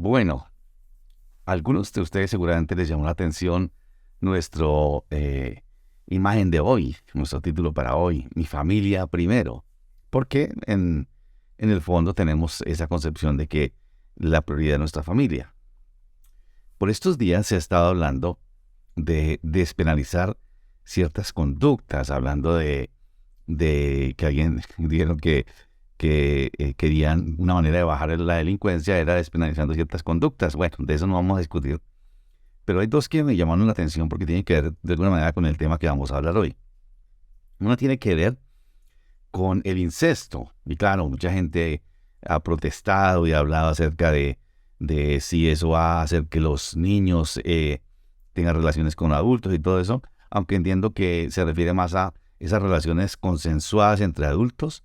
Bueno, a algunos de ustedes seguramente les llamó la atención nuestro imagen de hoy, nuestro título para hoy, Mi familia primero, porque en el fondo tenemos esa concepción de que la prioridad es nuestra familia. Por estos días se ha estado hablando de despenalizar ciertas conductas, hablando de que alguien dijeron que querían una manera de bajar la delincuencia era despenalizando ciertas conductas. Bueno, de eso no vamos a discutir. Pero hay dos que me llamaron la atención porque tienen que ver de alguna manera con el tema que vamos a hablar hoy. Una tiene que ver con el incesto. Y claro, mucha gente ha protestado y ha hablado acerca de si eso va a hacer que los niños tengan relaciones con adultos y todo eso, aunque entiendo que se refiere más a esas relaciones consensuadas entre adultos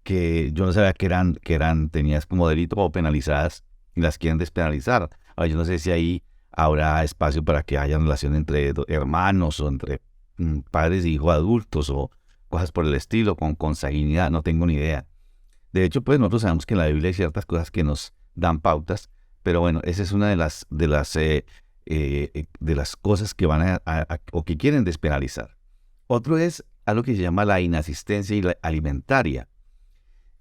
que yo no sabía tenías como delito o penalizadas y las quieren despenalizar. Ahora, yo no sé si ahí habrá espacio para que haya relación entre hermanos o entre padres e hijos adultos o cosas por el estilo, con consanguinidad, no tengo ni idea. De hecho, pues nosotros sabemos que en la Biblia hay ciertas cosas que nos dan pautas, pero bueno, esa es una de las cosas que van o que quieren despenalizar. Otro es algo que se llama la inasistencia alimentaria,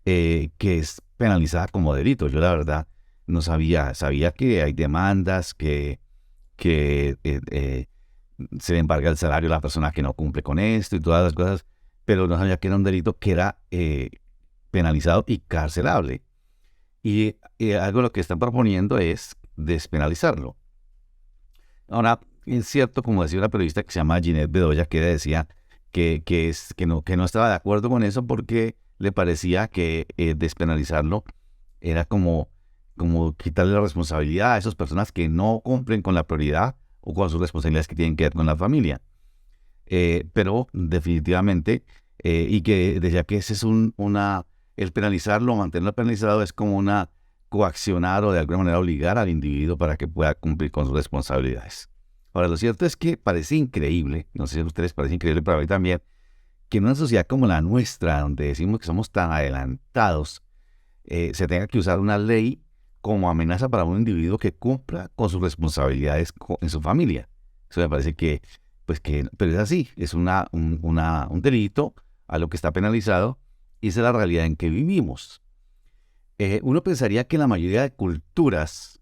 que es penalizada como delito. Yo la verdad no sabía que hay demandas, que se le embarga el salario a la persona que no cumple con esto y todas las cosas, pero no sabía que era un delito que era penalizado y carcelable. Y algo lo que están proponiendo es despenalizarlo. Ahora, es cierto, como decía una periodista que se llama Ginette Bedoya, que ella decía que no estaba de acuerdo con eso porque le parecía que despenalizarlo era como quitarle la responsabilidad a esas personas que no cumplen con la prioridad o con sus responsabilidades que tienen que ver con la familia. Pero definitivamente, y que decía que ese es el penalizarlo, mantenerlo penalizado es como una coaccionar o de alguna manera obligar al individuo para que pueda cumplir con sus responsabilidades. Ahora, lo cierto es que parece increíble, no sé si a ustedes parece increíble, pero a mí también, que en una sociedad como la nuestra, donde decimos que somos tan adelantados, se tenga que usar una ley como amenaza para un individuo que cumpla con sus responsabilidades en su familia. Eso me parece pero es así, es un delito a lo que está penalizado y esa es la realidad en que vivimos. Uno pensaría que en la mayoría de culturas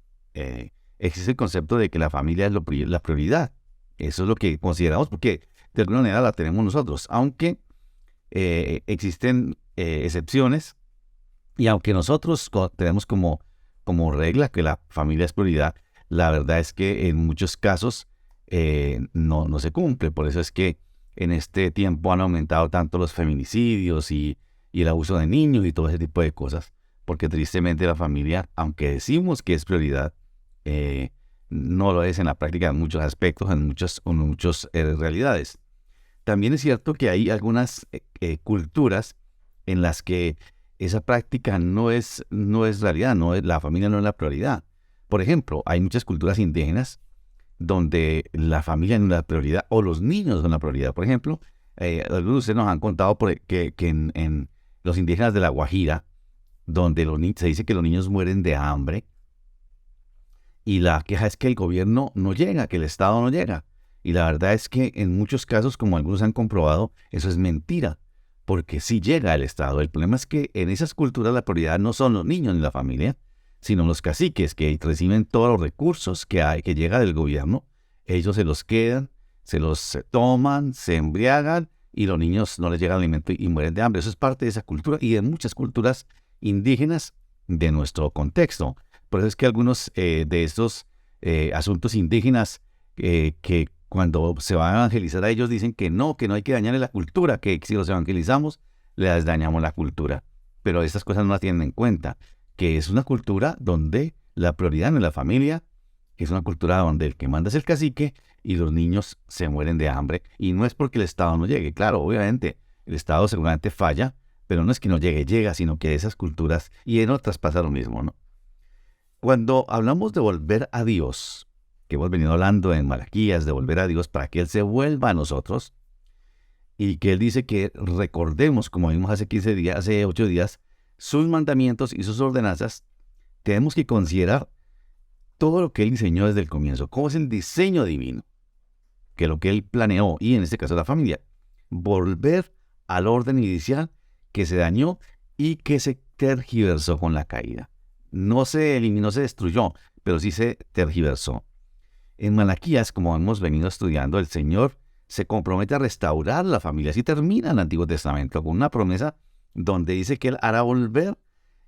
existe el concepto de que la familia es la prioridad. Eso es lo que consideramos porque de alguna manera la tenemos nosotros, aunque existen excepciones y aunque nosotros tenemos como regla que la familia es prioridad, la verdad es que en muchos casos no se cumple. Por eso es que en este tiempo han aumentado tanto los feminicidios y el abuso de niños y todo ese tipo de cosas, porque tristemente la familia, aunque decimos que es prioridad, eh, no lo es en la práctica en muchos aspectos, en muchas realidades. También es cierto que hay algunas culturas en las que esa práctica no es realidad, la familia no es la prioridad. Por ejemplo, hay muchas culturas indígenas donde la familia no es la prioridad o los niños son la prioridad. Por ejemplo, algunos de ustedes nos han contado que en los indígenas de La Guajira, donde se dice que los niños mueren de hambre y la queja es que el gobierno no llega, que el Estado no llega. Y la verdad es que en muchos casos, como algunos han comprobado, eso es mentira, porque sí llega el Estado. El problema es que en esas culturas la prioridad no son los niños ni la familia, sino los caciques que reciben todos los recursos que llega del gobierno. Ellos se los quedan, se los toman, se embriagan y los niños no les llega el alimento y mueren de hambre. Eso es parte de esa cultura y de muchas culturas indígenas de nuestro contexto. Por eso es que algunos de estos asuntos indígenas que cuando se va a evangelizar a ellos dicen que no hay que dañarle la cultura, que si los evangelizamos les dañamos la cultura. Pero estas cosas no las tienen en cuenta, que es una cultura donde la prioridad no es la familia, es una cultura donde el que manda es el cacique y los niños se mueren de hambre. Y no es porque el Estado no llegue, claro, obviamente el Estado seguramente falla, pero no es que no llegue, llega, sino que esas culturas y en otras pasa lo mismo, ¿no? Cuando hablamos de volver a Dios, que hemos venido hablando en Malaquías, de volver a Dios para que Él se vuelva a nosotros, y que Él dice que recordemos, como vimos hace 15 días, hace 8 días, sus mandamientos y sus ordenanzas, tenemos que considerar todo lo que Él diseñó desde el comienzo, cómo es el diseño divino, que lo que Él planeó, y en este caso la familia, volver al orden inicial que se dañó y que se tergiversó con la caída. No se eliminó, se destruyó, pero sí se tergiversó. En Malaquías, como hemos venido estudiando, el Señor se compromete a restaurar la familia. Así termina el Antiguo Testamento con una promesa donde dice que Él hará volver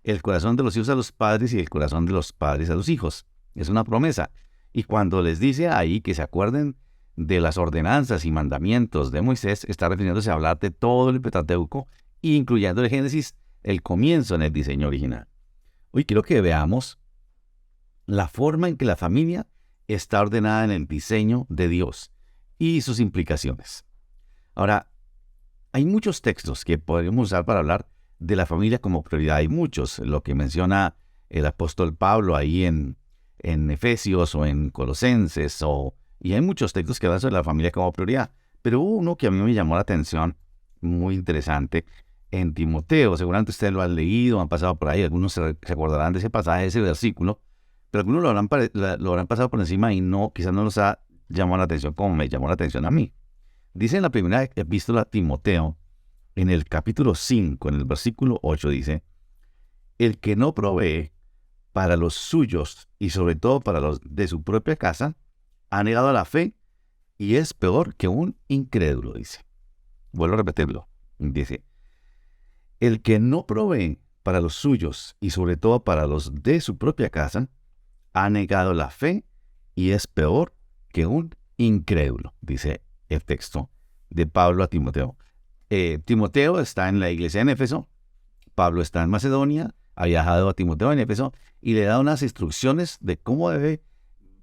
el corazón de los hijos a los padres y el corazón de los padres a los hijos. Es una promesa. Y cuando les dice ahí que se acuerden de las ordenanzas y mandamientos de Moisés, está refiriéndose a hablar de todo el Pentateuco, incluyendo el Génesis, el comienzo en el diseño original. Hoy quiero que veamos la forma en que la familia está ordenada en el diseño de Dios y sus implicaciones. Ahora, hay muchos textos que podemos usar para hablar de la familia como prioridad. Hay muchos, lo que menciona el apóstol Pablo ahí en Efesios o en Colosenses, y hay muchos textos que hablan sobre la familia como prioridad. Pero hubo uno que a mí me llamó la atención, muy interesante, en Timoteo. Seguramente ustedes lo han leído, han pasado por ahí, algunos se acordarán de ese pasaje, de ese versículo, pero algunos lo habrán pasado por encima y quizás no los ha llamado la atención como me llamó la atención a mí. Dice en la primera epístola a Timoteo, en el capítulo 5, en el versículo 8, dice: el que no provee para los suyos y sobre todo para los de su propia casa, ha negado la fe y es peor que un incrédulo, dice. Vuelvo a repetirlo. Dice: el que no provee para los suyos y sobre todo para los de su propia casa, ha negado la fe y es peor que un incrédulo, dice el texto de Pablo a Timoteo. Timoteo está en la iglesia en Éfeso, Pablo está en Macedonia, ha viajado a Timoteo en Éfeso y le da unas instrucciones de cómo debe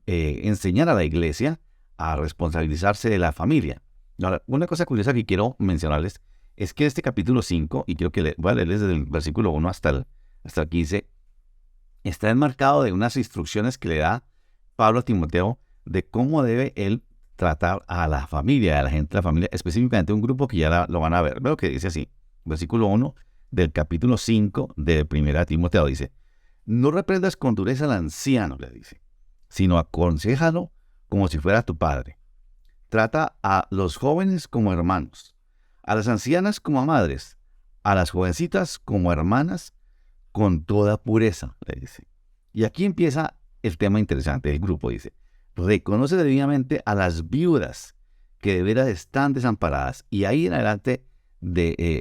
enseñar a la iglesia a responsabilizarse de la familia. Ahora, una cosa curiosa que quiero mencionarles es que este capítulo 5, y creo que voy a leerles desde el versículo 1 hasta el 15, está enmarcado de unas instrucciones que le da Pablo a Timoteo de cómo debe él tratar a la familia, a la gente de la familia, específicamente un grupo que ya lo van a ver. Veo que dice así, versículo 1 del capítulo 5 de 1 Timoteo, dice: no reprendas con dureza al anciano, le dice, sino aconséjalo como si fuera tu padre. Trata a los jóvenes como hermanos, a las ancianas como madres, a las jovencitas como hermanas, con toda pureza, le dice. Y aquí empieza el tema interesante. El grupo dice: reconoce debidamente a las viudas que de veras están desamparadas. Y ahí en adelante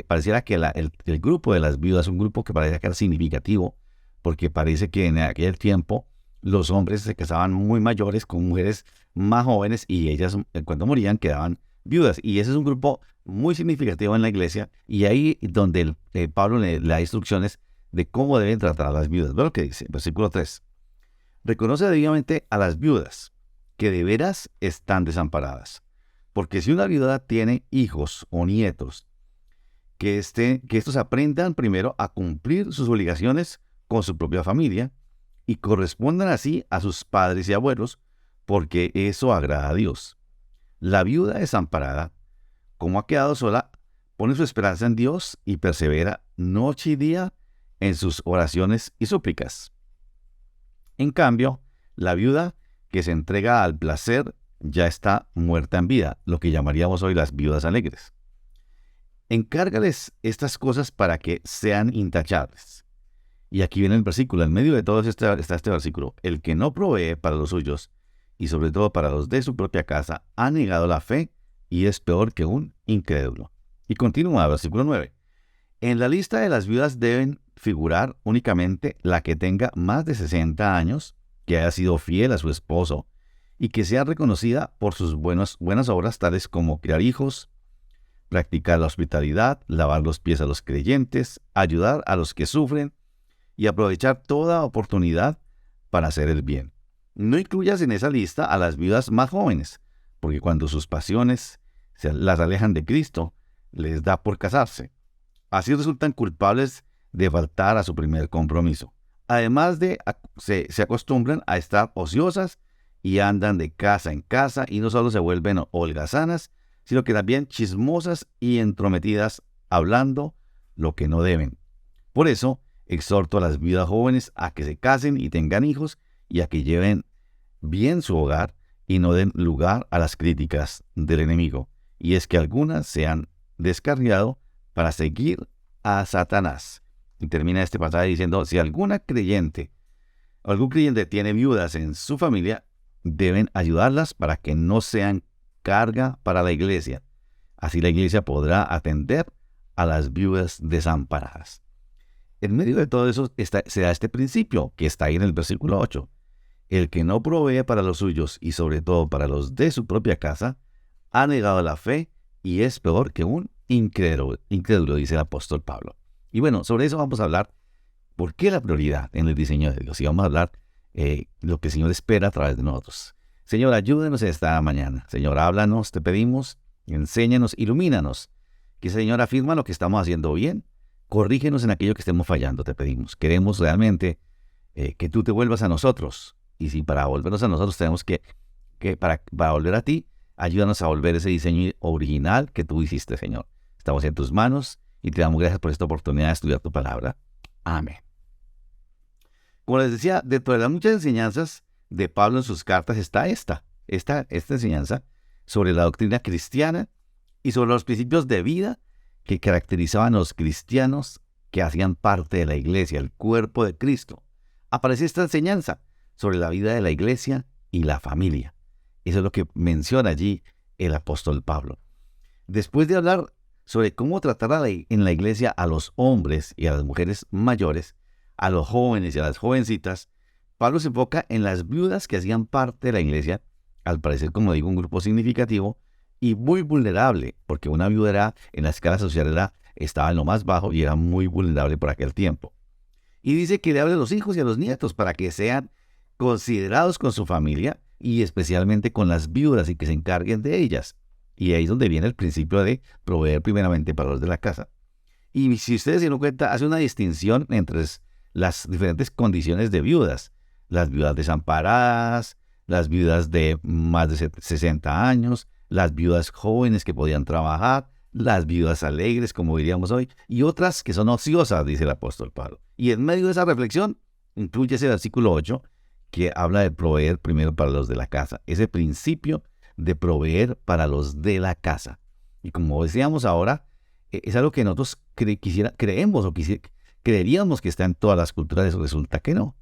pareciera que el grupo de las viudas es un grupo que parece que era significativo, porque parece que en aquel tiempo los hombres se casaban muy mayores con mujeres más jóvenes y ellas cuando morían quedaban viudas. Y ese es un grupo muy significativo en la iglesia, y ahí donde Pablo le da instrucciones de cómo deben tratar a las viudas. Ve lo que dice, versículo 3. Reconoce debidamente a las viudas que de veras están desamparadas. Porque si una viuda tiene hijos o nietos, que estos aprendan primero a cumplir sus obligaciones con su propia familia y correspondan así a sus padres y abuelos, porque eso agrada a Dios. La viuda desamparada, como ha quedado sola, pone su esperanza en Dios y persevera noche y día en sus oraciones y súplicas. En cambio, la viuda que se entrega al placer ya está muerta en vida, lo que llamaríamos hoy las viudas alegres. Encárgales estas cosas para que sean intachables. Y aquí viene el versículo, en medio de todo está este versículo: el que no provee para los suyos, y sobre todo para los de su propia casa, ha negado la fe y es peor que un incrédulo. Y continúa, versículo 9. En la lista de las viudas deben figurar únicamente la que tenga más de 60 años, que haya sido fiel a su esposo, y que sea reconocida por sus buenas obras, tales como criar hijos, practicar la hospitalidad, lavar los pies a los creyentes, ayudar a los que sufren y aprovechar toda oportunidad para hacer el bien. No incluyas en esa lista a las viudas más jóvenes, porque cuando sus pasiones las alejan de Cristo, les da por casarse. Así resultan culpables de faltar a su primer compromiso. Además se acostumbran a estar ociosas y andan de casa en casa, y no solo se vuelven holgazanas, sino que también chismosas y entrometidas, hablando lo que no deben. Por eso, exhorto a las viudas jóvenes a que se casen y tengan hijos, y a que lleven bien su hogar y no den lugar a las críticas del enemigo. Y es que algunas se han descarriado para seguir a Satanás. Y termina este pasaje diciendo, si alguna creyente o algún creyente tiene viudas en su familia, deben ayudarlas para que no sean carga para la iglesia. Así la iglesia podrá atender a las viudas desamparadas. En medio de todo eso se da este principio que está ahí en el versículo 8. El que no provee para los suyos y sobre todo para los de su propia casa, ha negado la fe y es peor que un incrédulo, dice el apóstol Pablo. Y bueno, sobre eso vamos a hablar. ¿Por qué la prioridad en el diseño de Dios? Y vamos a hablar lo que el Señor espera a través de nosotros. Señor, ayúdenos esta mañana. Señor, háblanos, te pedimos, enséñanos, ilumínanos. Que Señor afirma lo que estamos haciendo bien. Corrígenos en aquello que estemos fallando, te pedimos. Queremos realmente que tú te vuelvas a nosotros. Y si para volvernos a nosotros tenemos que para volver a ti, ayúdanos a volver ese diseño original que tú hiciste, Señor. Estamos en tus manos y te damos gracias por esta oportunidad de estudiar tu palabra. Amén. Como les decía, dentro de las muchas enseñanzas de Pablo en sus cartas está esta enseñanza sobre la doctrina cristiana y sobre los principios de vida que caracterizaban a los cristianos que hacían parte de la iglesia, el cuerpo de Cristo. Aparece esta enseñanza sobre la vida de la iglesia y la familia. Eso es lo que menciona allí el apóstol Pablo. Después de hablar sobre cómo tratar en la iglesia a los hombres y a las mujeres mayores, a los jóvenes y a las jovencitas, Pablo se enfoca en las viudas que hacían parte de la iglesia, al parecer, como digo, un grupo significativo y muy vulnerable, porque una viuda en la escala social estaba en lo más bajo y era muy vulnerable por aquel tiempo. Y dice que le hable a los hijos y a los nietos para que sean considerados con su familia y especialmente con las viudas y que se encarguen de ellas. Y ahí es donde viene el principio de proveer primeramente para los de la casa. Y si ustedes se dan cuenta, hace una distinción entre las diferentes condiciones de viudas. Las viudas desamparadas, las viudas de más de 60 años, las viudas jóvenes que podían trabajar, las viudas alegres, como diríamos hoy, y otras que son ociosas, dice el apóstol Pablo. Y en medio de esa reflexión, incluye ese versículo 8, que habla de proveer primero para los de la casa. Ese principio de proveer para los de la casa. Y como decíamos ahora, es algo que nosotros creeríamos que está en todas las culturas, resulta que no.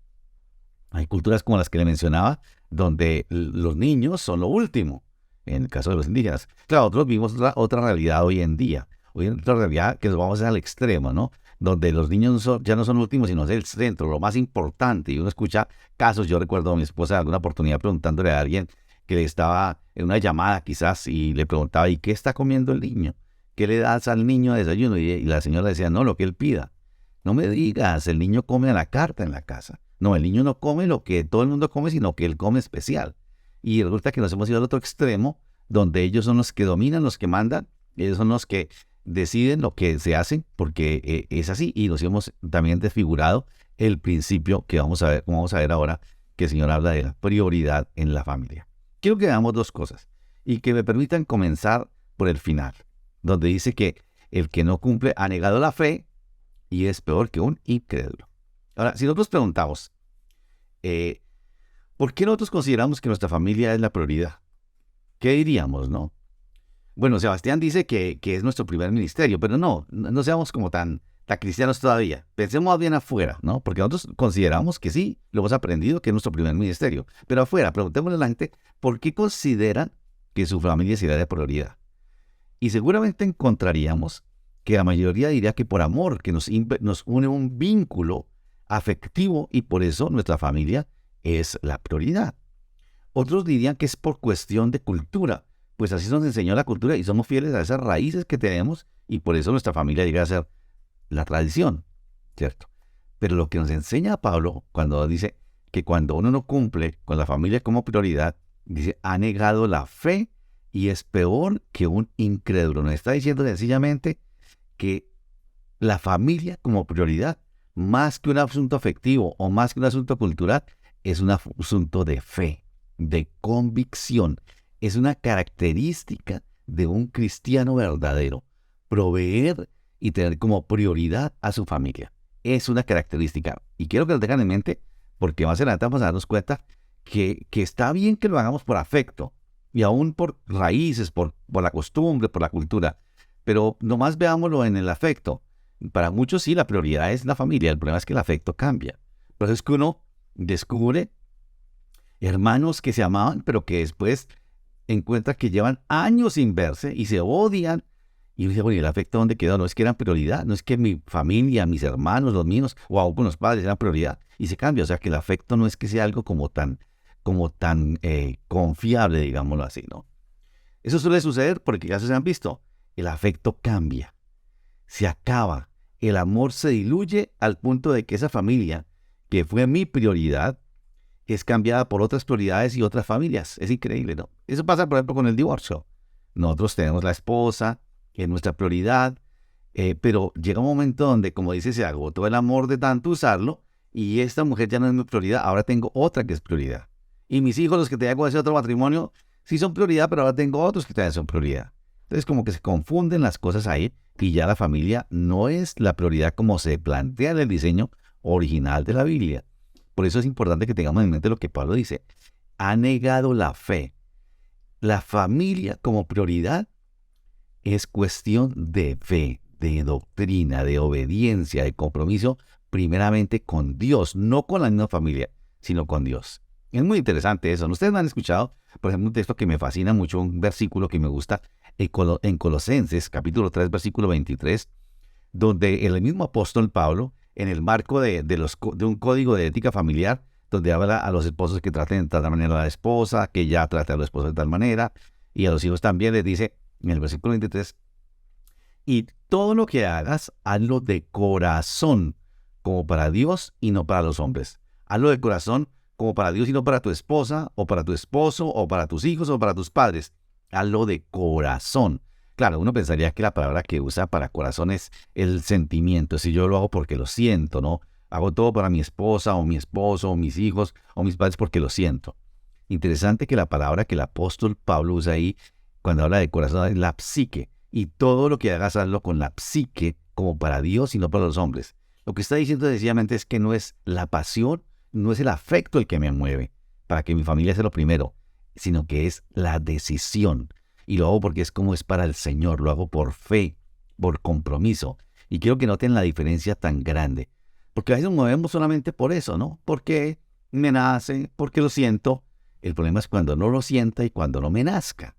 Hay culturas como las que le mencionaba, donde los niños son lo último, en el caso de los indígenas. Claro, nosotros vivimos otra realidad hoy en día. Hoy en otra realidad que nos vamos al extremo, ¿no? Donde los niños ya no son últimos, sino es el centro, lo más importante. Y uno escucha casos, yo recuerdo a mi esposa en alguna oportunidad preguntándole a alguien que le estaba en una llamada quizás y le preguntaba, ¿y qué está comiendo el niño? ¿Qué le das al niño de desayuno? Y la señora decía, no, lo que él pida. No me digas, el niño come a la carta en la casa. No, el niño no come lo que todo el mundo come, sino que él come especial. Y resulta que nos hemos ido al otro extremo, donde ellos son los que dominan, los que mandan, ellos son los que deciden lo que se hace, porque es así. Y nos hemos también desfigurado el principio que vamos a ver ahora, que el Señor habla de la prioridad en la familia. Quiero que veamos dos cosas y que me permitan comenzar por el final, donde dice que el que no cumple ha negado la fe y es peor que un incrédulo. Ahora, si nosotros preguntamos, ¿por qué nosotros consideramos que nuestra familia es la prioridad? ¿Qué diríamos, no? Bueno, Sebastián dice que es nuestro primer ministerio, pero no seamos como tan cristianos todavía. Pensemos más bien afuera, ¿no? Porque nosotros consideramos que sí, lo hemos aprendido, que es nuestro primer ministerio. Pero afuera, preguntémosle a la gente, ¿por qué consideran que su familia sería de prioridad? Y seguramente encontraríamos que la mayoría diría que por amor, que nos une un vínculo afectivo y por eso nuestra familia es la prioridad. Otros dirían que es por cuestión de cultura, pues así nos enseñó la cultura y somos fieles a esas raíces que tenemos y por eso nuestra familia llega a ser la tradición, ¿cierto? Pero lo que nos enseña Pablo cuando dice que cuando uno no cumple con la familia como prioridad, dice, ha negado la fe y es peor que un incrédulo. Nos está diciendo sencillamente que la familia como prioridad, más que un asunto afectivo o más que un asunto cultural, es un asunto de fe, de convicción. Es una característica de un cristiano verdadero. Proveer y tener como prioridad a su familia. Es una característica. Y quiero que lo tengan en mente porque más adelante vamos a darnos cuenta que está bien que lo hagamos por afecto y aún por raíces, por la costumbre, por la cultura, pero nomás veámoslo en el afecto. Para muchos sí, la prioridad es la familia, el problema es que el afecto cambia. Por eso es que uno descubre hermanos que se amaban, pero que después encuentra que llevan años sin verse y se odian. Y uno dice, bueno, ¿y el afecto dónde quedó? No es que eran prioridad, no es que mi familia, mis hermanos, los míos, o aún con los padres eran prioridad. Y se cambia, o sea que el afecto no es que sea algo como tan confiable, digámoslo así, ¿no? Eso suele suceder porque ya se han visto, el afecto cambia, se acaba, el amor se diluye al punto de que esa familia, que fue mi prioridad, es cambiada por otras prioridades y otras familias. Es increíble, ¿no? Eso pasa, por ejemplo, con el divorcio. Nosotros tenemos la esposa, que es nuestra prioridad, pero llega un momento donde, como dice, se agotó el amor de tanto usarlo y esta mujer ya no es mi prioridad, ahora tengo otra que es prioridad. Y mis hijos, los que tenía con ese otro matrimonio, sí son prioridad, pero ahora tengo otros que también son prioridad. Entonces, como que se confunden las cosas ahí y ya la familia no es la prioridad como se plantea en el diseño original de la Biblia. Por eso es importante que tengamos en mente lo que Pablo dice. Ha negado la fe. La familia como prioridad es cuestión de fe, de doctrina, de obediencia, de compromiso, primeramente con Dios, no con la misma familia, sino con Dios. Es muy interesante eso. Ustedes me han escuchado, por ejemplo, un texto que me fascina mucho, un versículo que me gusta, en Colosenses, capítulo 3, versículo 23, donde el mismo apóstol Pablo, en el marco de un código de ética familiar, donde habla a los esposos que traten de tal manera a la esposa, que ya trate a los esposos de tal manera, y a los hijos también les dice, en el versículo 23, y todo lo que hagas, hazlo de corazón, como para Dios y no para los hombres. Hazlo de corazón, como para Dios y no para tu esposa, o para tu esposo, o para tus hijos, o para tus padres. Hazlo de corazón. Claro, uno pensaría que la palabra que usa para corazón es el sentimiento. Si yo lo hago porque lo siento, ¿no? Hago todo para mi esposa, o mi esposo, o mis hijos, o mis padres porque lo siento. Interesante que la palabra que el apóstol Pablo usa ahí, cuando habla de corazón, es la psique. Y todo lo que hagas, hazlo con la psique, como para Dios y no para los hombres. Lo que está diciendo sencillamente es que no es la pasión, no es el afecto el que me mueve, para que mi familia sea lo primero, sino que es la decisión. Y lo hago porque es como es para el Señor, lo hago por fe, por compromiso. Y quiero que noten la diferencia tan grande. Porque a veces nos movemos solamente por eso, ¿no? Porque me nace, porque lo siento. El problema es cuando no lo sienta y cuando no me nazca.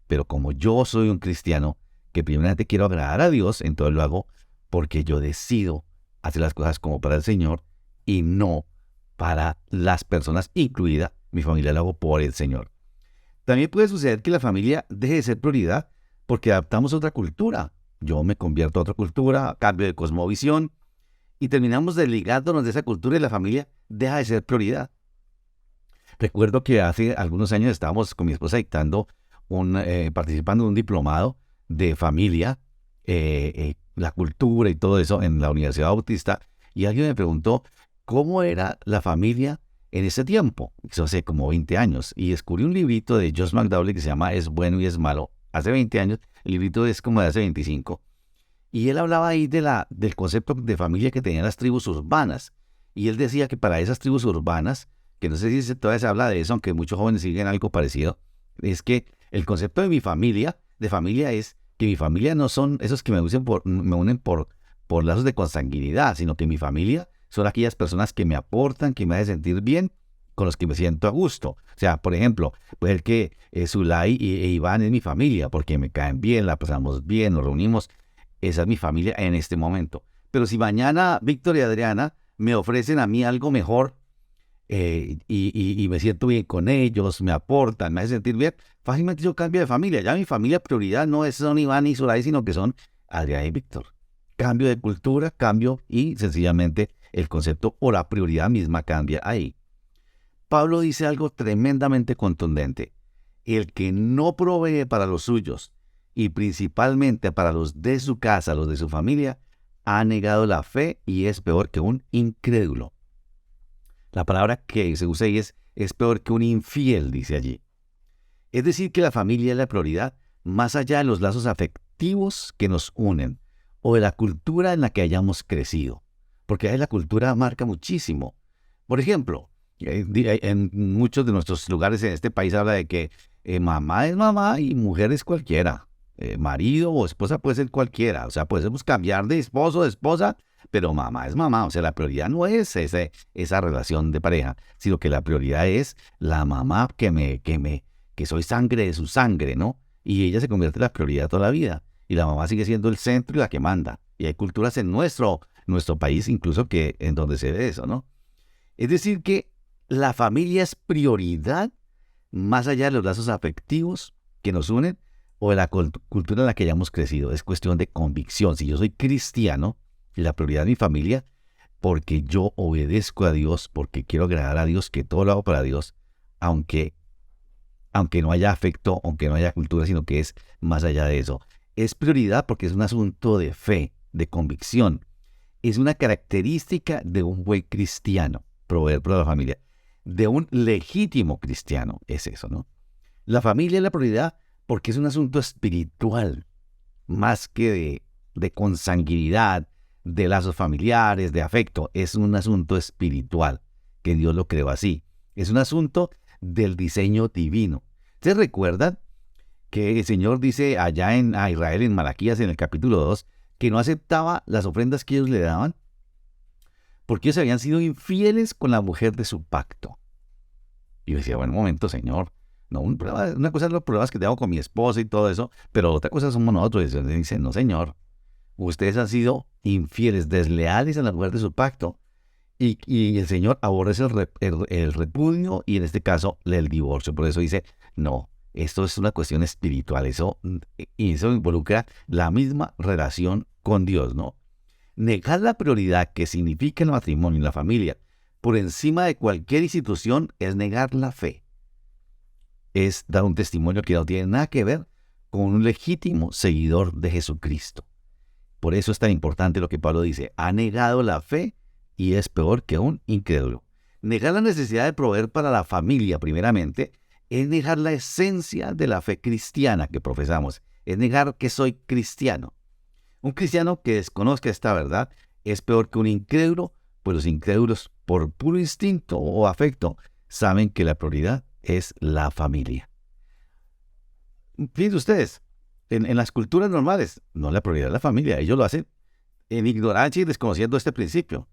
Pero como yo soy un cristiano que primeramente quiero agradar a Dios, entonces lo hago porque yo decido hacer las cosas como para el Señor y no para las personas, incluida mi familia, lo hago por el Señor. También puede suceder que la familia deje de ser prioridad porque adaptamos a otra cultura. Yo me convierto a otra cultura, cambio de cosmovisión y terminamos desligándonos de esa cultura y la familia deja de ser prioridad. Recuerdo que hace algunos años estábamos con mi esposa dictando participando en un diplomado de familia, la cultura y todo eso en la Universidad Bautista, y alguien me preguntó cómo era la familia en ese tiempo, eso hace como 20 años, y descubrí un librito de Josh McDowell que se llama Es bueno y es malo, hace 20 años, el librito es como de hace 25, y él hablaba ahí del concepto de familia que tenían las tribus urbanas, y él decía que para esas tribus urbanas, que no sé si todavía se habla de eso, aunque muchos jóvenes siguen algo parecido, es que el concepto de familia es que mi familia no son esos que me unen por lazos de consanguinidad, sino que mi familia son aquellas personas que me aportan, que me hacen sentir bien, con los que me siento a gusto. O sea, por ejemplo, puede ser que Zulay e Iván es mi familia, porque me caen bien, la pasamos bien, nos reunimos. Esa es mi familia en este momento. Pero si mañana Víctor y Adriana me ofrecen a mí algo mejor, y me siento bien con ellos, me aportan, me hacen sentir bien, fácilmente yo cambio de familia. Ya mi familia prioridad no son Iván y Zulay, sino que son Adrián y Víctor. Cambio de cultura, cambio y sencillamente el concepto o la prioridad misma cambia ahí. Pablo dice algo tremendamente contundente. El que no provee para los suyos y principalmente para los de su casa, los de su familia, ha negado la fe y es peor que un incrédulo. La palabra que se usa ahí es peor que un infiel, dice allí. Es decir, que la familia es la prioridad más allá de los lazos afectivos que nos unen o de la cultura en la que hayamos crecido. Porque ahí la cultura marca muchísimo. Por ejemplo, En muchos de nuestros lugares en este país habla de que mamá es mamá y mujer es cualquiera. Marido o esposa puede ser cualquiera. O sea, podemos cambiar de esposo o de esposa, pero mamá es mamá. O sea, la prioridad no es esa relación de pareja, sino que la prioridad es la mamá que soy sangre de su sangre, ¿no? Y ella se convierte en la prioridad toda la vida. Y la mamá sigue siendo el centro y la que manda. Y hay culturas en nuestro país incluso que en donde se ve eso, ¿no? Es decir, que la familia es prioridad más allá de los lazos afectivos que nos unen o de la cultura en la que hayamos crecido. Es cuestión de convicción. Si yo soy cristiano, la prioridad de mi familia, porque yo obedezco a Dios, porque quiero agradar a Dios, que todo lo hago para Dios, aunque, aunque no haya afecto, aunque no haya cultura, sino que es más allá de eso. Es prioridad porque es un asunto de fe, de convicción. Es una característica de un buen cristiano, proveer para la familia. De un legítimo cristiano es eso, ¿no? La familia es la prioridad porque es un asunto espiritual, más que de consanguinidad, de lazos familiares, de afecto. Es un asunto espiritual, que Dios lo creó así. Es un asunto del diseño divino. ¿Ustedes recuerdan que el Señor dice allá a Israel en Malaquías en el capítulo 2 que no aceptaba las ofrendas que ellos le daban? Porque ellos habían sido infieles con la mujer de su pacto. Y yo decía, bueno, un momento, Señor. No, una cosa es los problemas que tengo con mi esposa y todo eso, pero otra cosa somos nosotros. Y Dios dice, no, Señor, ustedes han sido infieles, desleales a la mujer de su pacto. Y el Señor aborrece el repudio y en este caso el divorcio. Por eso dice, no, esto es una cuestión espiritual. Y eso involucra la misma relación con Dios, ¿no? Negar la prioridad que significa el matrimonio y la familia por encima de cualquier institución es negar la fe. Es dar un testimonio que no tiene nada que ver con un legítimo seguidor de Jesucristo. Por eso es tan importante lo que Pablo dice. Ha negado la fe y es peor que un incrédulo. Negar la necesidad de proveer para la familia, primeramente, es negar la esencia de la fe cristiana que profesamos. Es negar que soy cristiano. Un cristiano que desconozca esta verdad es peor que un incrédulo, pues los incrédulos, por puro instinto o afecto, saben que la prioridad es la familia. Fíjense ustedes, en las culturas normales, no la prioridad es la familia. Ellos lo hacen en ignorancia y desconociendo este principio.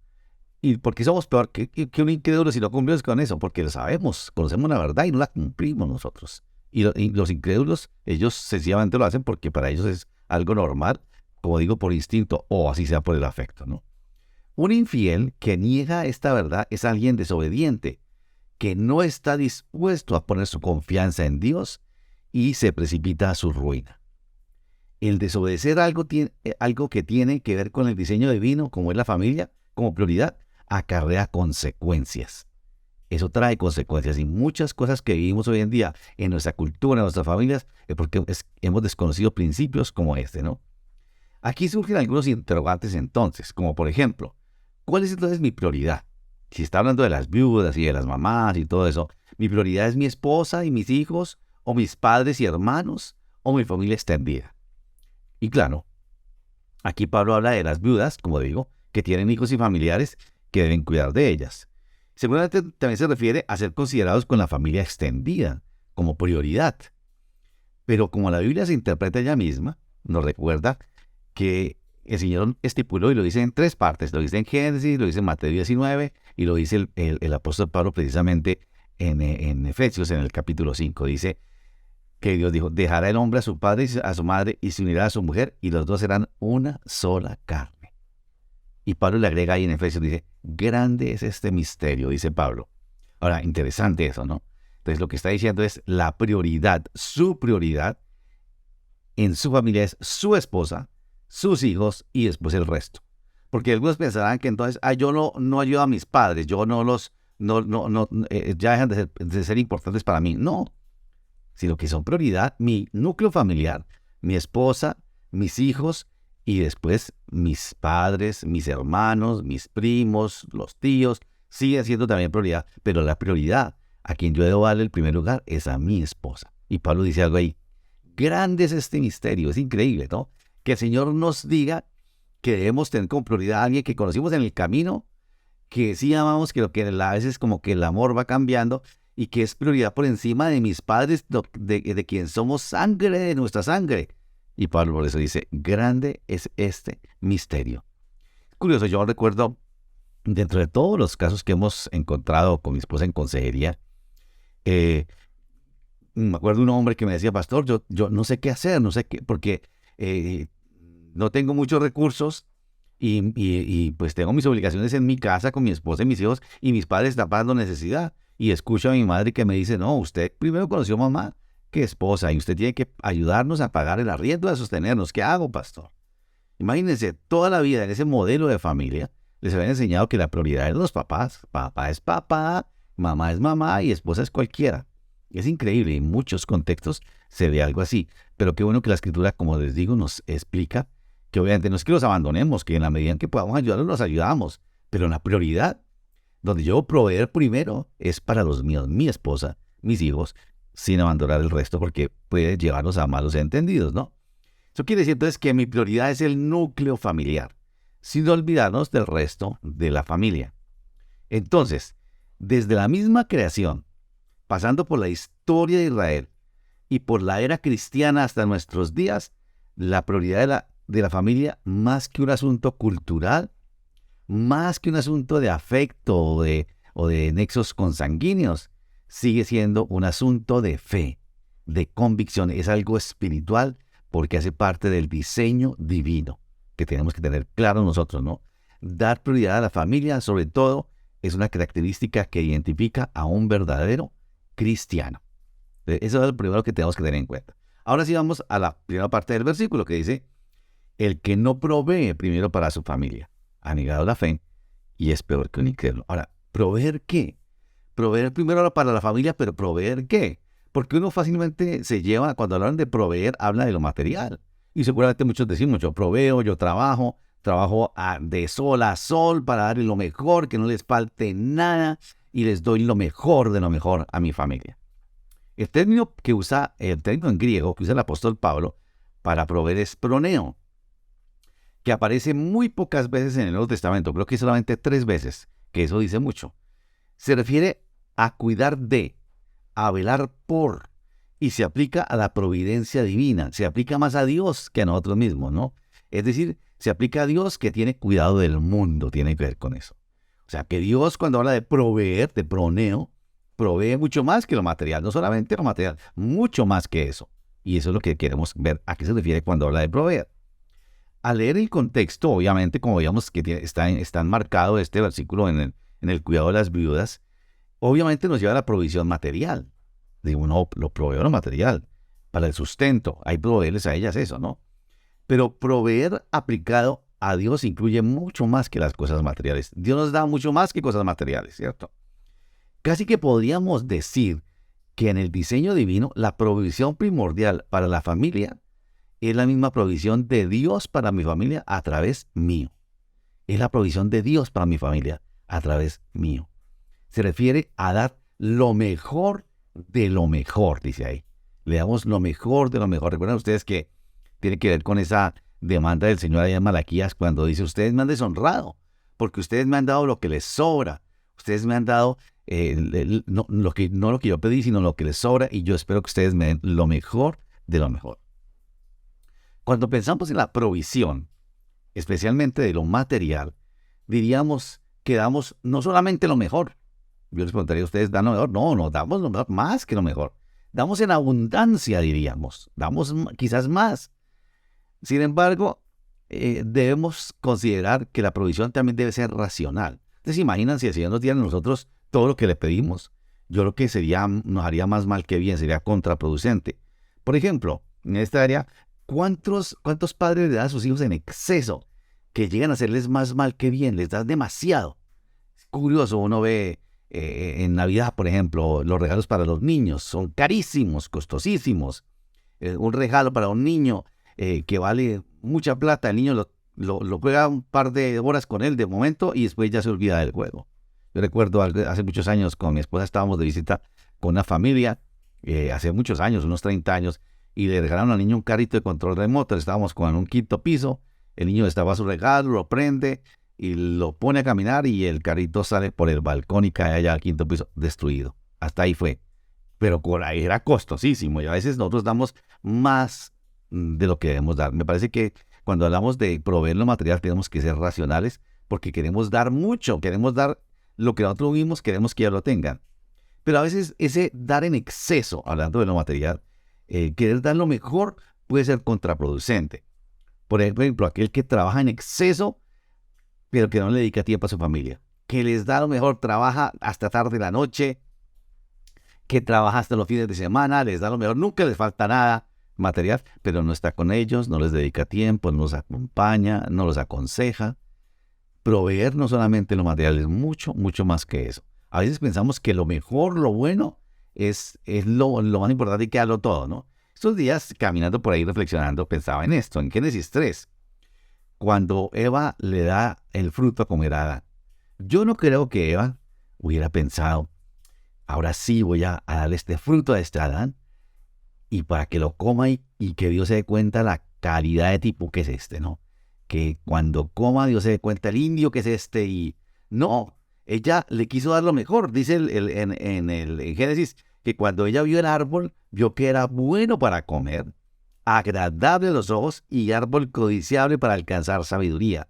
¿Y por qué somos peor que un incrédulo si no cumplimos con eso? Porque lo sabemos, conocemos la verdad y no la cumplimos nosotros. Y los incrédulos, ellos sencillamente lo hacen porque para ellos es algo normal, como digo, por instinto o así sea por el afecto, ¿no? Un infiel que niega esta verdad es alguien desobediente, que no está dispuesto a poner su confianza en Dios y se precipita a su ruina. El desobedecer algo que tiene que ver con el diseño divino, como es la familia, como prioridad, acarrea consecuencias. Eso trae consecuencias y muchas cosas que vivimos hoy en día en nuestra cultura, en nuestras familias, es porque hemos desconocido principios como este, ¿no? Aquí surgen algunos interrogantes entonces, como por ejemplo, ¿cuál es entonces mi prioridad? Si está hablando de las viudas y de las mamás y todo eso, ¿mi prioridad es mi esposa y mis hijos, o mis padres y hermanos, o mi familia extendida? Y claro, aquí Pablo habla de las viudas, como digo, que tienen hijos y familiares que deben cuidar de ellas. Seguramente también se refiere a ser considerados con la familia extendida, como prioridad. Pero como la Biblia se interpreta ella misma, nos recuerda que el Señor estipuló y lo dice en tres partes. Lo dice en Génesis, lo dice en Mateo 19 y lo dice el apóstol Pablo precisamente en Efesios, en el capítulo 5. Dice que Dios dijo, dejará el hombre a su padre y a su madre y se unirá a su mujer y los dos serán una sola carne. Y Pablo le agrega ahí en Efesios, dice, grande es este misterio, dice Pablo. Ahora, interesante eso, ¿no? Entonces lo que está diciendo es la prioridad, su prioridad en su familia es su esposa, sus hijos y después el resto. Porque algunos pensarán que entonces, yo no ayudo a mis padres, yo no los, ya dejan de ser importantes para mí. No, sino que son prioridad mi núcleo familiar, mi esposa, mis hijos y después mis padres, mis hermanos, mis primos, los tíos, siguen siendo también prioridad, pero la prioridad a quien yo debo darle el primer lugar es a mi esposa. Y Pablo dice algo ahí, grande es este misterio, es increíble, ¿no? Que el Señor nos diga que debemos tener como prioridad a alguien que conocimos en el camino, que sí amamos, que lo que a veces como que el amor va cambiando y que es prioridad por encima de mis padres, de quien somos sangre, de nuestra sangre. Y Pablo por eso dice, grande es este misterio. Curioso, yo recuerdo, dentro de todos los casos que hemos encontrado con mi esposa en consejería, me acuerdo de un hombre que me decía, pastor, yo no sé qué hacer, no sé qué, porque eh, no tengo muchos recursos y pues tengo mis obligaciones en mi casa con mi esposa y mis hijos y mis padres están pasando necesidad. Y escucho a mi madre que me dice, no, usted primero conoció mamá que esposa y usted tiene que ayudarnos a pagar el arriendo, a sostenernos. ¿Qué hago, pastor? Imagínense, toda la vida en ese modelo de familia les habían enseñado que la prioridad es los papás. Papá es papá, mamá es mamá y esposa es cualquiera. Es increíble, en muchos contextos se ve algo así. Pero qué bueno que la Escritura, como les digo, nos explica que obviamente no es que los abandonemos, que en la medida en que podamos ayudarlos, los ayudamos. Pero la prioridad, donde yo proveer primero, es para los míos, mi esposa, mis hijos, sin abandonar el resto, porque puede llevarnos a malos entendidos, ¿no? Eso quiere decir entonces que mi prioridad es el núcleo familiar, sin olvidarnos del resto de la familia. Entonces, desde la misma creación, pasando por la historia de Israel y por la era cristiana hasta nuestros días, la prioridad de la familia, más que un asunto cultural, más que un asunto de afecto o de nexos consanguíneos, sigue siendo un asunto de fe, de convicción. Es algo espiritual porque hace parte del diseño divino que tenemos que tener claro nosotros, ¿no? Dar prioridad a la familia, sobre todo, es una característica que identifica a un verdadero cristiano. Eso es lo primero que tenemos que tener en cuenta. Ahora sí vamos a la primera parte del versículo que dice, el que no provee primero para su familia ha negado la fe y es peor que un incrédulo. Ahora, ¿proveer qué? Proveer primero para la familia, pero ¿proveer qué? Porque uno fácilmente se lleva, cuando hablan de proveer, habla de lo material. Y seguramente muchos decimos, yo proveo, yo trabajo de sol a sol para darle lo mejor, que no les falte nada, y les doy lo mejor de lo mejor a mi familia. El término en griego que usa el apóstol Pablo para proveer es proneo, que aparece muy pocas veces en el Nuevo Testamento, creo que solamente 3 veces, que eso dice mucho. Se refiere a cuidar de, a velar por, y se aplica a la providencia divina, se aplica más a Dios que a nosotros mismos, ¿no? Es decir, se aplica a Dios que tiene cuidado del mundo, tiene que ver con eso. O sea, que Dios cuando habla de proveer, de proneo, provee mucho más que lo material, no solamente lo material, mucho más que eso. Y eso es lo que queremos ver a qué se refiere cuando habla de proveer. Al leer el contexto, obviamente, como veíamos que está enmarcado este versículo en el cuidado de las viudas, obviamente nos lleva a la provisión material. Digo, no, lo proveo lo material, para el sustento, hay proveerles a ellas eso, ¿no? Pero proveer aplicado a Dios incluye mucho más que las cosas materiales. Dios nos da mucho más que cosas materiales, ¿cierto? Casi que podríamos decir que en el diseño divino, la provisión primordial para la familia es la misma provisión de Dios para mi familia a través mío. Es la provisión de Dios para mi familia a través mío. Se refiere a dar lo mejor de lo mejor, dice ahí. Le damos lo mejor de lo mejor. Recuerden ustedes que tiene que ver con esa demanda del Señor allá en Malaquías cuando dice, ustedes me han deshonrado, porque ustedes me han dado lo que les sobra. Ustedes me han dado no lo que yo pedí, sino lo que les sobra, y yo espero que ustedes me den lo mejor de lo mejor. Cuando pensamos en la provisión, especialmente de lo material, diríamos que damos no solamente lo mejor. Yo les preguntaría, ¿ustedes dan lo mejor? No, damos lo mejor, más que lo mejor. Damos en abundancia, diríamos. Damos quizás más. Sin embargo, debemos considerar que la provisión también debe ser racional. Ustedes se imaginan si el Señor nos diera a nosotros todo lo que le pedimos. Yo creo que nos haría más mal que bien, sería contraproducente. Por ejemplo, en esta área, ¿cuántos padres le dan a sus hijos en exceso que llegan a hacerles más mal que bien? Les das demasiado. Es curioso, uno ve en Navidad, por ejemplo, los regalos para los niños son carísimos, costosísimos. Un regalo para un niño que vale mucha plata, el niño lo juega un par de horas con él de momento y después ya se olvida del juego. Yo recuerdo hace muchos años con mi esposa estábamos de visita con una familia, hace muchos años, unos 30 años, y le regalaron al niño un carrito de control remoto. Estábamos con un quinto piso, el niño destapa su regalo, lo prende, y lo pone a caminar y el carrito sale por el balcón y cae allá al quinto piso, destruido. Hasta ahí fue. Pero por ahí era costosísimo y a veces nosotros damos más de lo que debemos dar. Me parece que cuando hablamos de proveer lo material tenemos que ser racionales porque queremos dar mucho, queremos dar lo que nosotros vimos, queremos que ellos lo tengan. Pero a veces ese dar en exceso, hablando de lo material, querer dar lo mejor puede ser contraproducente. Por ejemplo, aquel que trabaja en exceso, pero que no le dedica tiempo a su familia. Que les da lo mejor, trabaja hasta tarde de la noche, que trabaja hasta los fines de semana, les da lo mejor, nunca les falta nada material, pero no está con ellos, no les dedica tiempo, no los acompaña, no los aconseja. Proveer no solamente lo material, es mucho, mucho más que eso. A veces pensamos que lo mejor, lo bueno, es lo más importante y que darlo todo, ¿no? Estos días, caminando por ahí, reflexionando, pensaba en esto, en Génesis 3. Cuando Eva le da el fruto a comer a Adán. Yo no creo que Eva hubiera pensado, ahora sí voy a darle este fruto a este Adán, y para que lo coma y que Dios se dé cuenta la calidad de tipo que es este, ¿no? Que cuando coma Dios se dé cuenta el indio que es este y... No, ella le quiso dar lo mejor. Dice en Génesis que cuando ella vio el árbol, vio que era bueno para comer, agradable a los ojos y árbol codiciable para alcanzar sabiduría.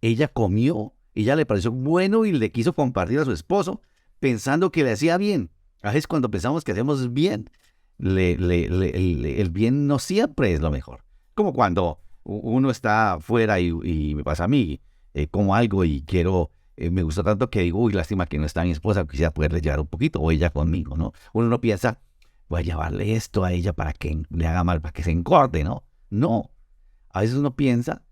Ella comió, ella le pareció bueno y le quiso compartir a su esposo, pensando que le hacía bien. A veces cuando pensamos que hacemos bien, el bien no siempre es lo mejor. Como cuando uno está afuera y me pasa a mí, como algo y quiero, me gusta tanto que digo, uy, lástima que no está mi esposa, quisiera poderle llevar un poquito, o ella conmigo, ¿no? Uno no piensa, voy a llevarle esto a ella para que le haga mal, para que se engorde, ¿no? No. A veces uno piensa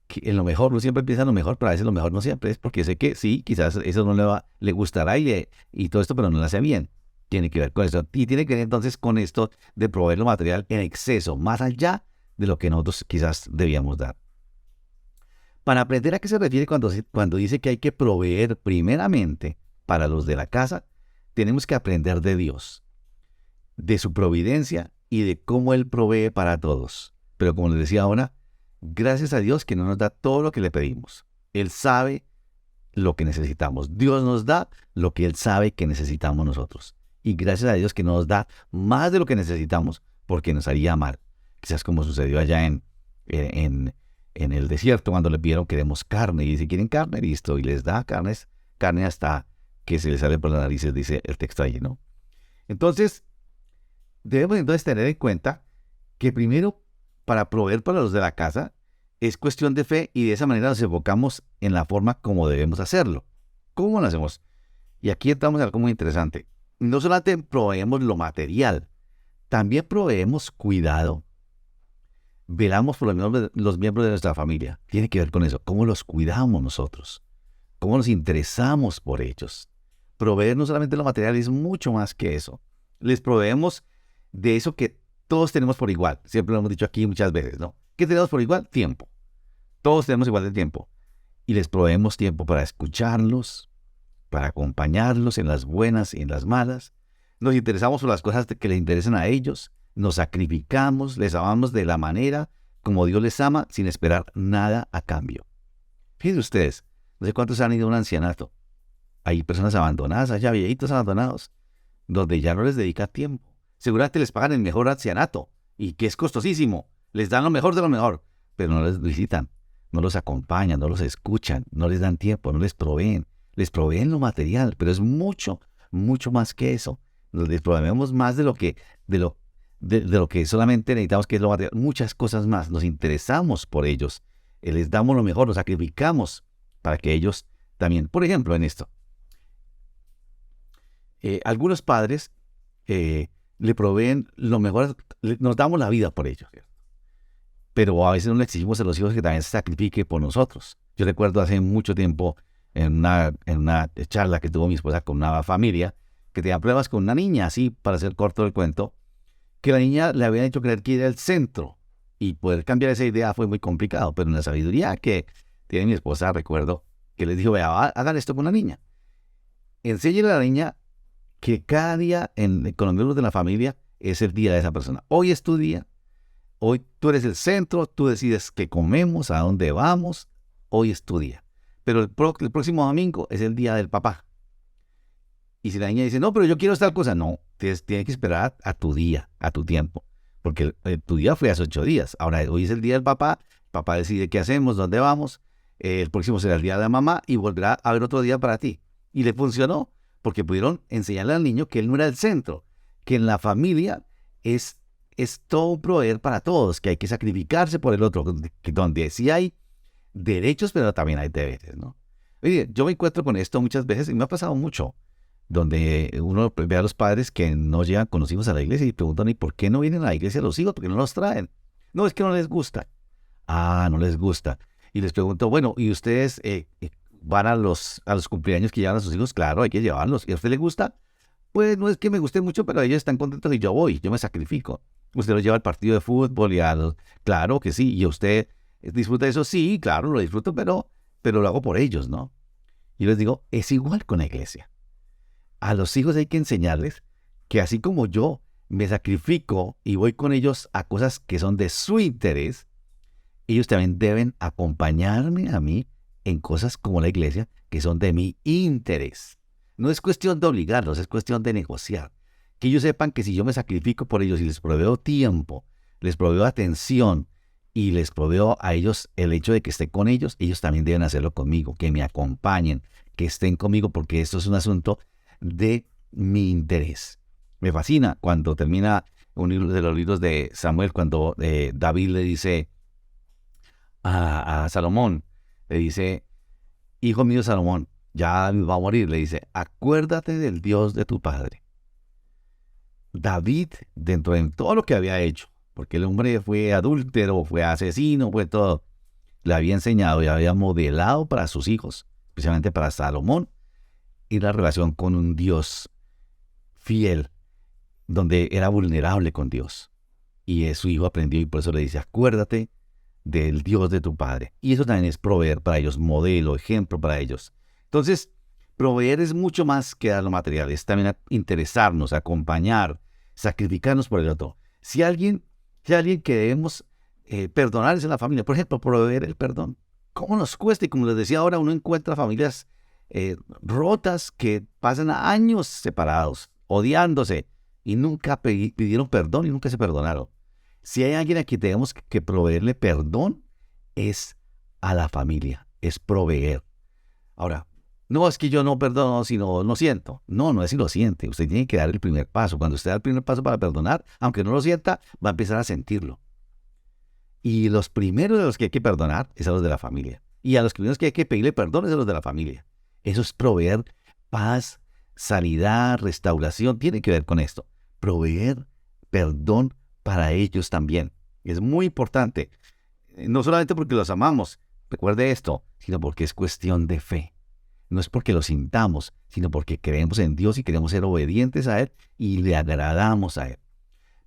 que en lo mejor, uno siempre piensa en lo mejor, pero a veces lo mejor no siempre es porque sé que sí, quizás eso no le gustará y todo esto, pero no le hace bien. Tiene que ver con eso. Y tiene que ver entonces con esto de proveer lo material en exceso, más allá de lo que nosotros quizás debíamos dar. Para aprender a qué se refiere cuando dice que hay que proveer primeramente para los de la casa, tenemos que aprender de Dios, de su providencia y de cómo Él provee para todos. Pero como les decía ahora, gracias a Dios que no nos da todo lo que le pedimos. Él sabe lo que necesitamos. Dios nos da lo que Él sabe que necesitamos nosotros. Y gracias a Dios que no nos da más de lo que necesitamos porque nos haría mal. Quizás como sucedió allá en el desierto cuando le pidieron queremos carne. Y dice, ¿quieren carne? Listo. Y les da carne hasta que se les sale por las narices, dice el texto allí, ¿no? Entonces, debemos entonces tener en cuenta que primero, para proveer para los de la casa, es cuestión de fe y de esa manera nos enfocamos en la forma como debemos hacerlo. ¿Cómo lo hacemos? Y aquí entramos en algo muy interesante. No solamente proveemos lo material, también proveemos cuidado. Velamos por los miembros de nuestra familia. Tiene que ver con eso. ¿Cómo los cuidamos nosotros? ¿Cómo nos interesamos por ellos? Proveer no solamente lo material, es mucho más que eso. Les proveemos de eso que todos tenemos por igual. Siempre lo hemos dicho aquí muchas veces, ¿no? ¿Qué tenemos por igual? Tiempo. Todos tenemos igual de tiempo. Y les proveemos tiempo para escucharlos, para acompañarlos en las buenas y en las malas. Nos interesamos por las cosas que les interesan a ellos. Nos sacrificamos, les amamos de la manera como Dios les ama, sin esperar nada a cambio. Fíjense ustedes, no sé cuántos han ido a un ancianato. Hay personas abandonadas allá, viejitos abandonados, donde ya no les dedica tiempo. Seguramente les pagan el mejor ancianato, y que es costosísimo. Les dan lo mejor de lo mejor, pero no les visitan, no los acompañan, no los escuchan, no les dan tiempo, no les proveen. Les proveen lo material, pero es mucho, mucho más que eso. Les proveemos más de lo que solamente necesitamos, que es lo material. Muchas cosas más. Nos interesamos por ellos. Les damos lo mejor, nos sacrificamos para que ellos también. Por ejemplo, en esto. Algunos padres le proveen lo mejor, nos damos la vida por ellos, ¿cierto? Pero a veces no le exigimos a los hijos que también se sacrifique por nosotros. Yo recuerdo hace mucho tiempo en una charla que tuvo mi esposa con una familia que tenía pruebas con una niña, así para hacer corto el cuento, que la niña le habían hecho creer que era el centro y poder cambiar esa idea fue muy complicado, pero en la sabiduría que tiene mi esposa, recuerdo que les dijo, vea, hagan esto con la niña. Enséñale a la niña que cada día con los miembros de la familia es el día de esa persona. Hoy es tu día, hoy tú eres el centro, tú decides qué comemos, a dónde vamos, hoy es tu día. pero el próximo domingo es el día del papá. Y si la niña dice, no, pero yo quiero tal cosa, no, tienes que esperar a tu día, a tu tiempo, porque tu día fue hace 8 días. Ahora, hoy es el día del papá decide qué hacemos, dónde vamos, el próximo será el día de la mamá y volverá a haber otro día para ti. Y le funcionó, porque pudieron enseñarle al niño que él no era el centro, que en la familia es todo un proveer para todos, que hay que sacrificarse por el otro, donde sí hay derechos, pero también hay deberes, ¿no? Oye, yo me encuentro con esto muchas veces y me ha pasado mucho, donde uno ve a los padres que no llegan con los hijos a la iglesia y preguntan, ¿y por qué no vienen a la iglesia los hijos? ¿Por qué no los traen? No, es que no les gusta. Ah, no les gusta. Y les pregunto, bueno, ¿y ustedes van a los cumpleaños que llevan a sus hijos? Claro, hay que llevarlos. ¿Y a usted le gusta? Pues no es que me guste mucho, pero ellos están contentos y yo voy, yo me sacrifico. Usted los lleva al partido de fútbol y a los... Claro que sí. ¿Y usted disfruta de eso? Sí, claro, lo disfruto, pero lo hago por ellos, ¿no? Y les digo, es igual con la iglesia. A los hijos hay que enseñarles que así como yo me sacrifico y voy con ellos a cosas que son de su interés, ellos también deben acompañarme a mí en cosas como la iglesia que son de mi interés. No es cuestión de obligarlos, es cuestión de negociar. Que ellos sepan que si yo me sacrifico por ellos y les proveo tiempo, les proveo atención y les proveo a ellos el hecho de que esté con ellos, ellos también deben hacerlo conmigo, que me acompañen, que estén conmigo, porque esto es un asunto de mi interés. Me fascina cuando termina uno de los libros de Samuel, cuando David le dice a Salomón, le dice, hijo mío Salomón, ya va a morir, le dice, acuérdate del Dios de tu padre. David, dentro de todo lo que había hecho, porque el hombre fue adúltero, fue asesino, fue todo, le había enseñado y había modelado para sus hijos, especialmente para Salomón, y la relación con un Dios fiel, donde era vulnerable con Dios. Y su hijo aprendió y por eso le dice, acuérdate del Dios de tu padre. Y eso también es proveer para ellos, modelo, ejemplo para ellos. Entonces, proveer es mucho más que dar lo material, es también interesarnos, acompañar, sacrificarnos por el otro. Si alguien que debemos perdonar es en la familia, por ejemplo, proveer el perdón. ¿Cómo nos cuesta? Y como les decía ahora, uno encuentra familias rotas que pasan años separados, odiándose, y nunca pidieron perdón y nunca se perdonaron. Si hay alguien a quien tenemos que proveerle perdón, es a la familia, es proveer. Ahora, no es que yo no perdono, sino no siento. No es si lo siente. Usted tiene que dar el primer paso. Cuando usted da el primer paso para perdonar, aunque no lo sienta, va a empezar a sentirlo. Y los primeros de los que hay que perdonar es a los de la familia. Y a los primeros que hay que pedirle perdón es a los de la familia. Eso es proveer paz, sanidad, restauración. Tiene que ver con esto. Proveer perdón para ellos también. Es muy importante. No solamente porque los amamos, recuerde esto, sino porque es cuestión de fe. No es porque lo sintamos, sino porque creemos en Dios y queremos ser obedientes a Él y le agradamos a Él.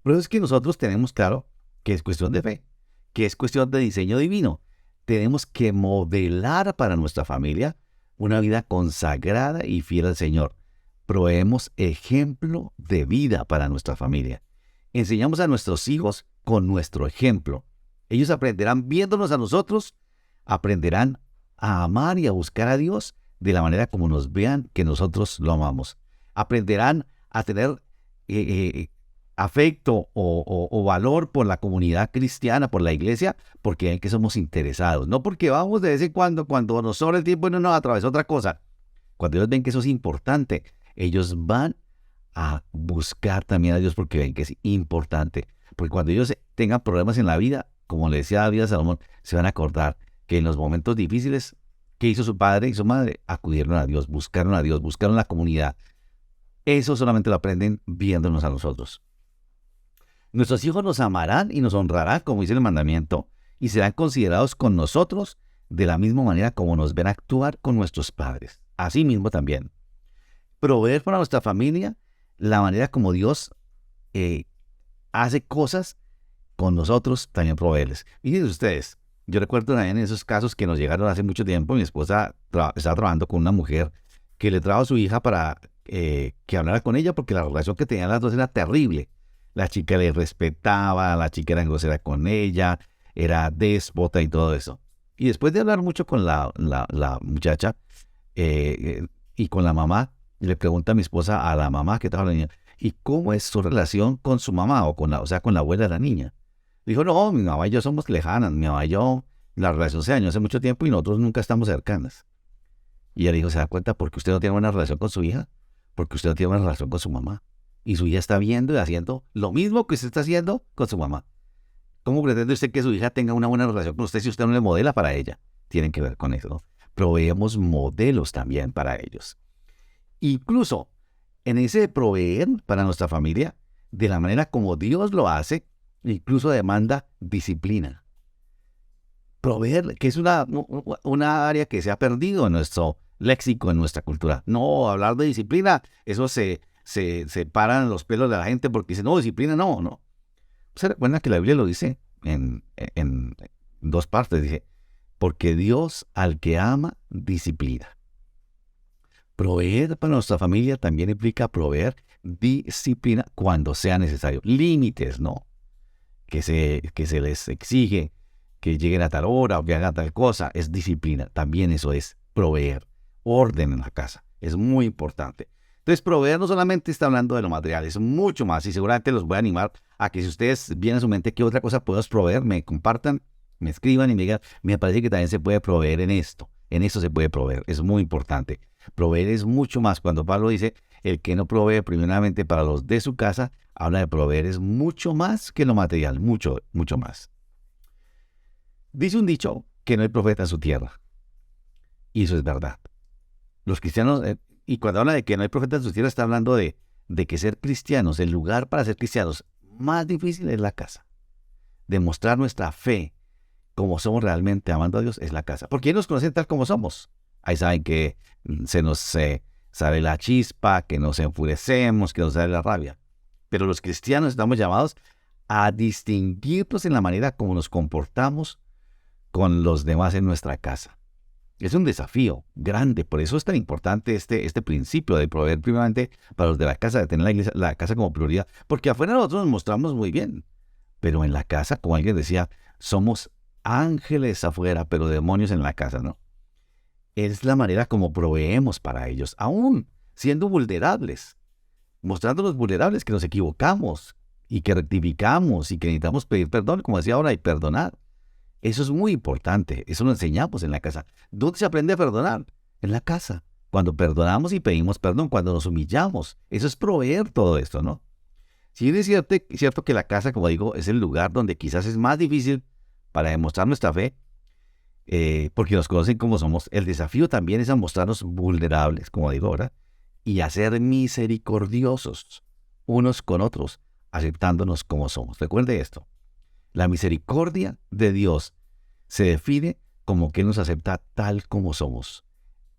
Pero es que nosotros tenemos claro que es cuestión de fe, que es cuestión de diseño divino. Tenemos que modelar para nuestra familia una vida consagrada y fiel al Señor. Proveemos ejemplo de vida para nuestra familia. Enseñamos a nuestros hijos con nuestro ejemplo. Ellos aprenderán viéndonos a nosotros, aprenderán a amar y a buscar a Dios de la manera como nos vean que nosotros lo amamos. Aprenderán a tener afecto o valor por la comunidad cristiana, por la iglesia, porque ven que somos interesados. No porque vamos de vez en cuando nos sobra el tiempo y no nos atravesó otra cosa. Cuando ellos ven que eso es importante, ellos van a buscar también a Dios porque ven que es importante. Porque cuando ellos tengan problemas en la vida, como le decía David a Salomón, se van a acordar que en los momentos difíciles, ¿qué hizo su padre y su madre? Acudieron a Dios, buscaron la comunidad. Eso solamente lo aprenden viéndonos a nosotros. Nuestros hijos nos amarán y nos honrarán, como dice el mandamiento, y serán considerados con nosotros de la misma manera como nos ven actuar con nuestros padres. Así mismo también. Proveer para nuestra familia la manera como Dios hace cosas con nosotros, también proveerles. Fíjense ustedes, yo recuerdo también esos casos que nos llegaron hace mucho tiempo. Mi esposa estaba trabajando con una mujer que le trajo a su hija para que hablara con ella porque la relación que tenían las dos era terrible. La chica le respetaba, la chica era grosera con ella, era déspota y todo eso. Y después de hablar mucho con la muchacha y con la mamá, le pregunta a mi esposa, a la mamá que estaba la niña, ¿y cómo es su relación con su mamá o sea, con la abuela de la niña? Dijo, no, mi mamá y yo somos lejanas, mi mamá y yo, la relación se dañó hace mucho tiempo y nosotros nunca estamos cercanas. Y ella dijo, ¿se da cuenta porque usted no tiene buena relación con su hija? Porque usted no tiene buena relación con su mamá. Y su hija está viendo y haciendo lo mismo que usted está haciendo con su mamá. ¿Cómo pretende usted que su hija tenga una buena relación con usted si usted no le modela para ella? Tienen que ver con eso, ¿no? Proveemos modelos también para ellos. Incluso en ese proveer para nuestra familia, de la manera como Dios lo hace, incluso demanda disciplina. Proveer, que es una área que se ha perdido en nuestro léxico, en nuestra cultura. No, hablar de disciplina, eso se paran los pelos de la gente porque dicen, no, disciplina no, no. Se recuerda que la Biblia lo dice en dos partes, dice, porque Dios al que ama, disciplina. Proveer para nuestra familia también implica proveer disciplina cuando sea necesario. Límites, ¿no? Que se les exige que lleguen a tal hora o que hagan tal cosa. Es disciplina. También eso es proveer. Orden en la casa. Es muy importante. Entonces, proveer no solamente está hablando de lo material, es mucho más. Y seguramente los voy a animar a que si ustedes vienen a su mente qué otra cosa podemos proveer, me compartan, me escriban y me digan, me parece que también se puede proveer en esto. En esto se puede proveer. Es muy importante. Proveer es mucho más. Cuando Pablo dice, el que no provee primeramente para los de su casa, habla de proveer es mucho más que lo material, mucho, mucho más. Dice un dicho que no hay profeta en su tierra. Y eso es verdad. Los cristianos, y cuando habla de que no hay profeta en su tierra, está hablando de que ser cristianos, el lugar para ser cristianos más difícil es la casa. Demostrar nuestra fe, como somos realmente amando a Dios, es la casa. Porque ellos nos conocen tal como somos. Ahí saben que se nos sale la chispa, que nos enfurecemos, que nos sale la rabia. Pero los cristianos estamos llamados a distinguirnos en la manera como nos comportamos con los demás en nuestra casa. Es un desafío grande, por eso es tan importante este principio de proveer primeramente para los de la casa, de tener la casa como prioridad, porque afuera nosotros nos mostramos muy bien, pero en la casa, como alguien decía, somos ángeles afuera, pero demonios en la casa, ¿no? Es la manera como proveemos para ellos, aún siendo vulnerables, mostrándonos vulnerables que nos equivocamos y que rectificamos y que necesitamos pedir perdón, como decía ahora, y perdonar. Eso es muy importante, eso lo enseñamos en la casa. ¿Dónde se aprende a perdonar? En la casa. Cuando perdonamos y pedimos perdón, cuando nos humillamos. Eso es proveer todo esto, ¿no? Si es cierto que la casa, como digo, es el lugar donde quizás es más difícil para demostrar nuestra fe, porque nos conocen como somos. El desafío también es a mostrarnos vulnerables, como digo ahora, y a ser misericordiosos unos con otros, aceptándonos como somos. Recuerde esto. La misericordia de Dios se define como que nos acepta tal como somos,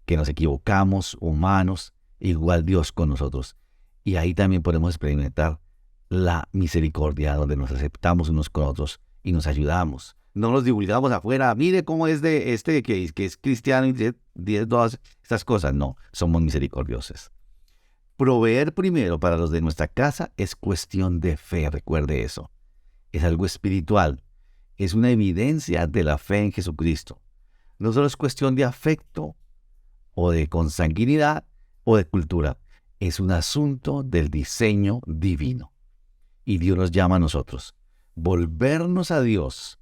que nos equivocamos, humanos, igual Dios con nosotros. Y ahí también podemos experimentar la misericordia, donde nos aceptamos unos con otros y nos ayudamos. No nos divulgamos afuera, mire cómo es de que es cristiano y dice todas estas cosas. No, somos misericordiosos. Proveer primero para los de nuestra casa es cuestión de fe, recuerde eso. Es algo espiritual, es una evidencia de la fe en Jesucristo. No solo es cuestión de afecto o de consanguinidad o de cultura, es un asunto del diseño divino. Y Dios nos llama a nosotros. Volvernos a Dios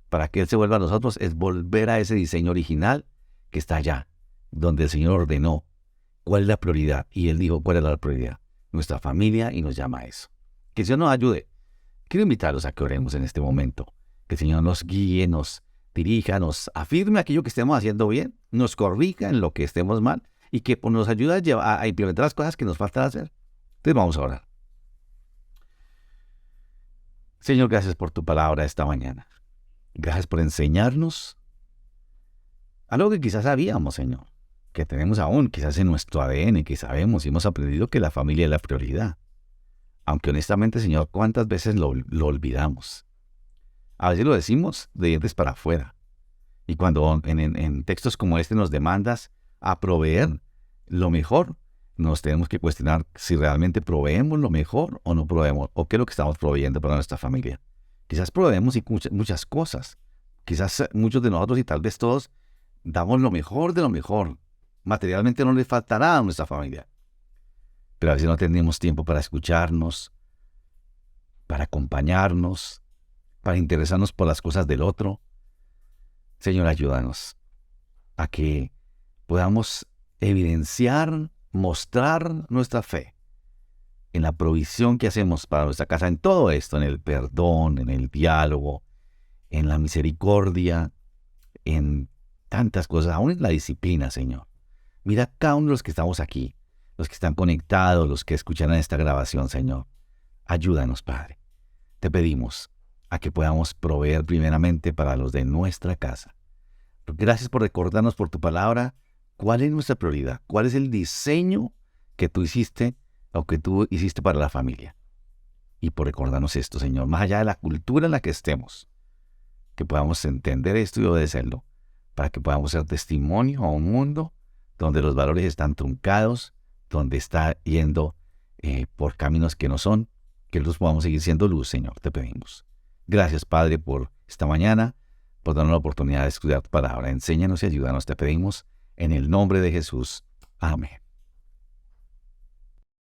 para que Él se vuelva a nosotros es volver a ese diseño original que está allá, donde el Señor ordenó cuál es la prioridad. Y Él dijo cuál es la prioridad. Nuestra familia, y nos llama a eso. Que el Señor nos ayude. Quiero invitarlos a que oremos en este momento. Que el Señor nos guíe, nos dirija, nos afirme aquello que estemos haciendo bien, nos corrija en lo que estemos mal y que nos ayude a implementar las cosas que nos faltan hacer. Entonces vamos a orar. Señor, gracias por tu palabra esta mañana. Gracias por enseñarnos algo que quizás sabíamos, Señor, que tenemos aún, quizás en nuestro ADN, que sabemos y hemos aprendido que la familia es la prioridad. Aunque honestamente, Señor, ¿cuántas veces lo olvidamos? A veces lo decimos de dientes para afuera. Y cuando en textos como este nos demandas a proveer lo mejor, nos tenemos que cuestionar si realmente proveemos lo mejor o no proveemos, o qué es lo que estamos proveyendo para nuestra familia. Quizás proveemos muchas cosas, Quizás muchos de nosotros y tal vez todos damos lo mejor de lo mejor. Materialmente no le faltará a nuestra familia. Pero a veces no tenemos tiempo para escucharnos, para acompañarnos, para interesarnos por las cosas del otro. Señor, ayúdanos a que podamos evidenciar, mostrar nuestra fe en la provisión que hacemos para nuestra casa, en todo esto, en el perdón, en el diálogo, en la misericordia, en tantas cosas, aún en la disciplina, Señor. Mira cada uno de los que estamos aquí, los que están conectados, los que escucharán esta grabación, Señor. Ayúdanos, Padre. Te pedimos a que podamos proveer primeramente para los de nuestra casa. Gracias por recordarnos por tu palabra cuál es nuestra prioridad, cuál es el diseño que tú hiciste o que tú hiciste para la familia. Y por recordarnos esto, Señor, más allá de la cultura en la que estemos, que podamos entender esto y obedecerlo, para que podamos ser testimonio a un mundo donde los valores están truncados, donde está yendo por caminos que no son, que los podamos seguir siendo luz, Señor, te pedimos. Gracias, Padre, por esta mañana, por darnos la oportunidad de estudiar tu palabra. Enséñanos y ayúdanos, te pedimos, en el nombre de Jesús. Amén.